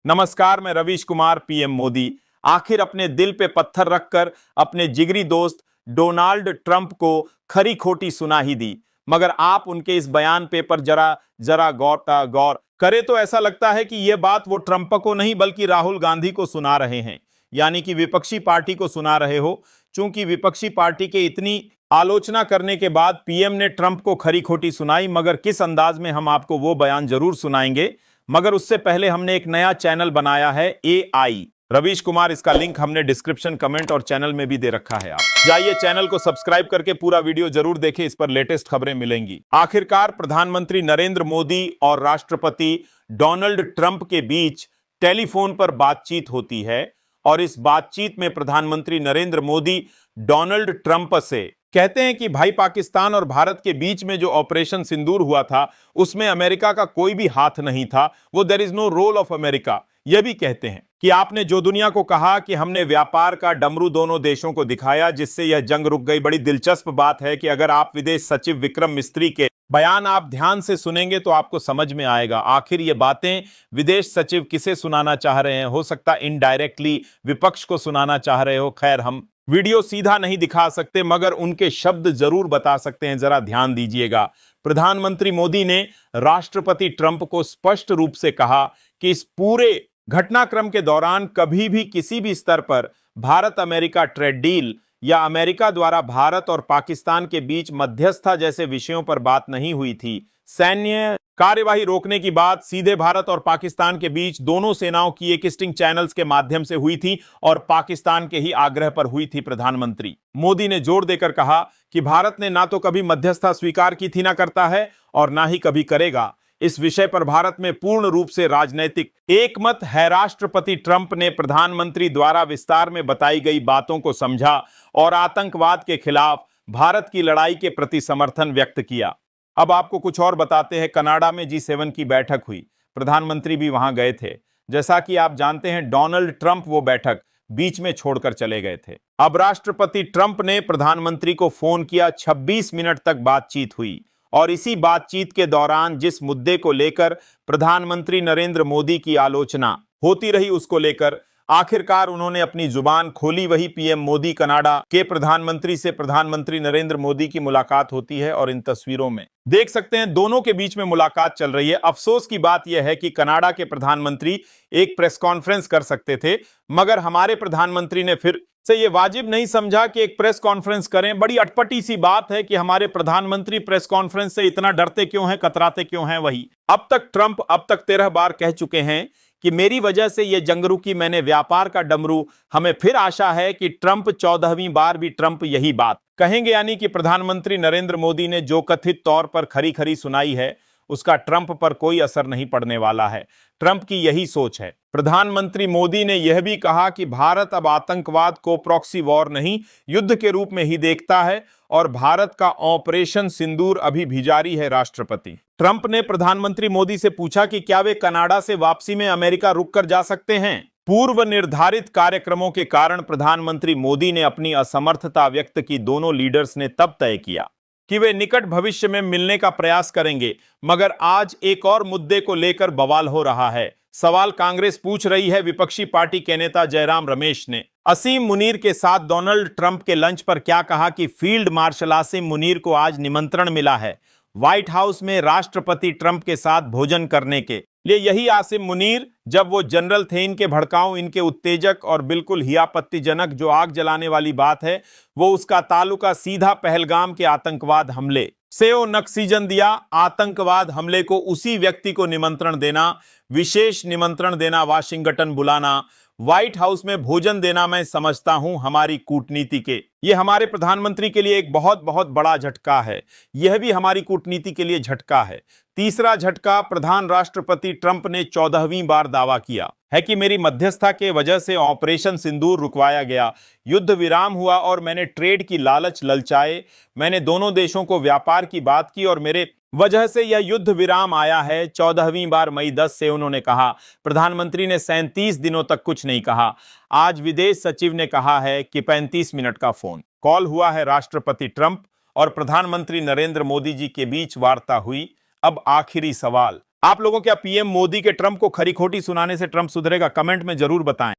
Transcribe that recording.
नमस्कार, मैं रवीश कुमार पीएम मोदी। आखिर अपने दिल पे पत्थर रखकर अपने जिगरी दोस्त डोनाल्ड ट्रंप को खरी खोटी सुना ही दी। मगर आप उनके इस बयान पे पर जरा जरा गौर करें तो ऐसा लगता है कि यह बात वो ट्रंप को नहीं बल्कि राहुल गांधी को सुना रहे हैं, यानी कि विपक्षी पार्टी को सुना रहे हो। चूंकि विपक्षी पार्टी के इतनी आलोचना करने के बाद पीएम ने ट्रंप को खरी खोटी सुनाई, मगर किस अंदाज में हम आपको वो बयान जरूर सुनाएंगे। मगर उससे पहले हमने एक नया चैनल बनाया है AI रवीश कुमार। इसका लिंक हमने डिस्क्रिप्शन, कमेंट और चैनल में भी दे रखा है। आप जाइए चैनल को सब्सक्राइब करके पूरा वीडियो जरूर देखें, इस पर लेटेस्ट खबरें मिलेंगी। आखिरकार प्रधानमंत्री नरेंद्र मोदी और राष्ट्रपति डोनाल्ड ट्रंप के बीच टेलीफोन पर बातचीत होती है और इस बातचीत में प्रधानमंत्री नरेंद्र मोदी डोनाल्ड ट्रंप से कहते हैं कि भाई, पाकिस्तान और भारत के बीच में जो ऑपरेशन सिंदूर हुआ था उसमें अमेरिका का कोई भी हाथ नहीं था, वो there is no role of America. यह भी कहते हैं कि आपने जो दुनिया को कहा कि हमने व्यापार का डमरू दोनों देशों को दिखाया जिससे यह जंग रुक गई। बड़ी दिलचस्प बात है कि अगर आप विदेश सचिव विक्रम मिस्त्री के बयान आप ध्यान से सुनेंगे तो आपको समझ में आएगा आखिर ये बातें विदेश सचिव किसे सुनाना चाह रहे हैं। हो सकता इनडायरेक्टली विपक्ष को सुनाना चाह रहे हो। खैर, हम वीडियो सीधा नहीं दिखा सकते मगर उनके शब्द जरूर बता सकते हैं, जरा ध्यान दीजिएगा। प्रधानमंत्री मोदी ने राष्ट्रपति ट्रंप को स्पष्ट रूप से कहा कि इस पूरे घटनाक्रम के दौरान कभी भी किसी भी स्तर पर भारत अमेरिका ट्रेड डील या अमेरिका द्वारा भारत और पाकिस्तान के बीच मध्यस्थता जैसे विषयों पर बात नहीं हुई थी। सैन्य कार्यवाही रोकने की बात सीधे भारत और पाकिस्तान के बीच दोनों सेनाओं की एक स्टिंग चैनल्स के माध्यम से हुई थी और पाकिस्तान के ही आग्रह पर हुई थी। प्रधानमंत्री मोदी ने जोर देकर कहा कि भारत ने ना तो कभी मध्यस्थता स्वीकार की थी, ना करता है और ना ही कभी करेगा। इस विषय पर भारत में पूर्ण रूप से राजनीतिक एकमत है। राष्ट्रपति ट्रंप ने प्रधानमंत्री द्वारा विस्तार में बताई गई बातों को समझा और आतंकवाद के खिलाफ भारत की लड़ाई के प्रति समर्थन व्यक्त किया। अब आपको कुछ और बताते हैं। कनाडा में G7 की बैठक हुई, प्रधानमंत्री भी वहां गए थे। जैसा कि आप जानते हैं, डोनाल्ड ट्रंप वो बैठक बीच में छोड़कर चले गए थे। अब राष्ट्रपति ट्रंप ने प्रधानमंत्री को फोन किया, 26 मिनट तक बातचीत हुई और इसी बातचीत के दौरान जिस मुद्दे को लेकर प्रधानमंत्री नरेंद्र मोदी की आलोचना होती रही उसको लेकर आखिरकार उन्होंने अपनी जुबान खोली। वही पीएम मोदी कनाडा के प्रधानमंत्री से प्रधानमंत्री नरेंद्र मोदी की मुलाकात होती है और इन तस्वीरों में देख सकते हैं दोनों के बीच में मुलाकात चल रही है। अफसोस की बात यह है कि कनाडा के प्रधानमंत्री एक प्रेस कॉन्फ्रेंस कर सकते थे, मगर हमारे प्रधानमंत्री ने फिर से ये वाजिब नहीं समझा कि एक प्रेस कॉन्फ्रेंस करें। बड़ी अटपटी सी बात है कि हमारे प्रधानमंत्री प्रेस कॉन्फ्रेंस से इतना डरते क्यों हैं, कतराते क्यों हैं। वही अब तक ट्रंप 13 बार कह चुके हैं कि मेरी वजह से यह जंग रुकी, मैंने व्यापार का डमरू। हमें फिर आशा है कि ट्रंप 14वीं बार भी ट्रंप यही बात कहेंगे, यानी कि प्रधानमंत्री नरेंद्र मोदी ने जो कथित तौर पर खरी खरी सुनाई है उसका ट्रंप पर कोई असर नहीं पड़ने वाला है। ट्रंप की यही सोच है। प्रधानमंत्री मोदी ने यह भी कहा कि भारत अब आतंकवाद को प्रॉक्सी वॉर नहीं, युद्ध के रूप में ही देखता है और भारत का ऑपरेशन सिंदूर अभी भी जारी है। राष्ट्रपति ट्रंप ने प्रधानमंत्री मोदी से पूछा कि क्या वे कनाडा से वापसी में अमेरिका रुक कर जा सकते हैं। पूर्व निर्धारित कार्यक्रमों के कारण प्रधानमंत्री मोदी ने अपनी असमर्थता व्यक्त की। दोनों लीडर्स ने तब तय किया कि वे निकट भविष्य में मिलने का प्रयास करेंगे। मगर आज एक और मुद्दे को लेकर बवाल हो रहा है। सवाल कांग्रेस पूछ रही है। विपक्षी पार्टी के नेता जयराम रमेश ने असीम मुनीर के साथ डोनाल्ड ट्रंप के लंच पर क्या कहा कि फील्ड मार्शल आसिम मुनीर को आज निमंत्रण मिला है व्हाइट हाउस में राष्ट्रपति ट्रंप के साथ भोजन करने के लिए। यही आसिम मुनीर, जब वो जनरल थे, इनके भड़काऊ, इनके उत्तेजक और बिल्कुल ही आपत्तिजनक जो आग जलाने वाली बात है वो उसका ताल्लुका सीधा पहलगाम के आतंकवाद हमले से नक्सीजन दिया। आतंकवाद हमले को उसी व्यक्ति को निमंत्रण देना, विशेष निमंत्रण देना, वाशिंगटन बुलाना, व्हाइट हाउस में भोजन देना, मैं समझता हूं हमारी कूटनीति के, यह हमारे प्रधानमंत्री के लिए एक बहुत बहुत बड़ा झटका है। यह भी हमारी कूटनीति के लिए झटका है। तीसरा झटका, प्रधान राष्ट्रपति ट्रंप ने 14वीं बार दावा किया है कि मेरी मध्यस्थता के वजह से ऑपरेशन सिंदूर रुकवाया गया, युद्ध विराम हुआ और मैंने ट्रेड की लालच ललचाए, मैंने दोनों देशों को व्यापार की बात की और मेरे वजह से यह युद्ध विराम आया है। 14वीं बार मई 10 से उन्होंने कहा। प्रधानमंत्री ने 37 दिनों तक कुछ नहीं कहा। आज विदेश सचिव ने कहा है कि 35 मिनट का फोन कॉल हुआ है। राष्ट्रपति ट्रंप और प्रधानमंत्री नरेंद्र मोदी जी के बीच वार्ता हुई। अब आखिरी सवाल, आप लोगों क्या पीएम मोदी के ट्रंप को खरी खोटी सुनाने से ट्रंप सुधरेगा? कमेंट में जरूर बताएं।